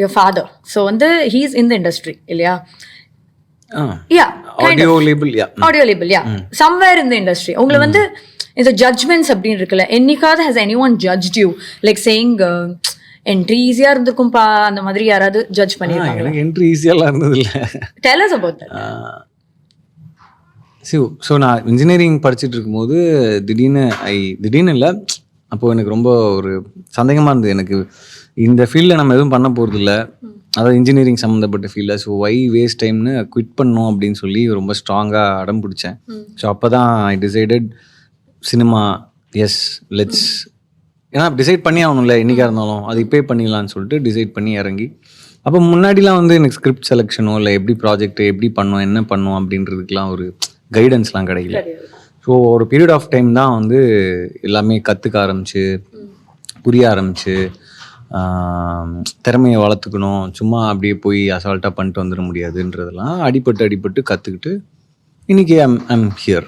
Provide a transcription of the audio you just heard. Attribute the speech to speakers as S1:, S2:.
S1: Your father. So வந்து he's in the industry இல்லையா?
S2: Audio label
S1: somewhere in the industry உங்களை வந்து இந்த ஜட்ஜ்மெண்ட்ஸ் அப்படின்னு இருக்குல்ல, என்னைக்காவது has anyone judged you like saying entry ஈஸியா இருந்திருக்கும்பா அந்த மாதிரி யாராவது ஜட்ஜ் பண்ணிருக்காங்க?
S2: எனக்கு என்ட்ரி ஈஸியாலாம் இருந்தது இல்லை.
S1: tell us about that.
S2: So நான் இன்ஜினியரிங் படிச்சுட்டு இருக்கும்போது திடீர்னு இல்லை, அப்போது எனக்கு ரொம்ப ஒரு சந்தேகமாக இருந்தது. எனக்கு இந்த ஃபீல்டில் நம்ம எதுவும் பண்ண போகிறது இல்லை, அதாவது இன்ஜினியரிங் சம்மந்தப்பட்ட ஃபீல்டில். ஸோ வை வேஸ்ட் டைம்னு குவிட் பண்ணணும் அப்படின்னு சொல்லி ரொம்ப ஸ்ட்ராங்காக அடம் பிடிச்சேன். ஸோ அப்போ தான் I decided cinema, yes let's, ஏன்னா டிசைட் பண்ணி ஆகணும்ல என்றைக்காக இருந்தாலும், அது இப்போயே பண்ணிடலான்னு சொல்லிட்டு டிசைட் பண்ணி இறங்கி. அப்போ முன்னாடிலாம் வந்து எனக்கு ஸ்கிரிப்ட் செலெக்ஷனோ இல்லை எப்படி ப்ராஜெக்ட் எப்படி பண்ணோம் என்ன பண்ணோம் அப்படின்றதுக்கெலாம் ஒரு கைடன்ஸ்லாம் கிடைக்கல. ஸோ ஒரு பீரியட் ஆஃப் டைம் தான் வந்து எல்லாமே கற்றுக்க ஆரம்பிச்சு புரிய ஆரம்பிச்சு, திறமையை வளர்த்துக்கணும், சும்மா அப்படியே போய் அசால்ட்டாக பண்ணிட்டு வந்துட முடியாதுன்றதெல்லாம் அடிபட்டு கற்றுக்கிட்டு இன்றைக்கி ஐம் ஹியர்.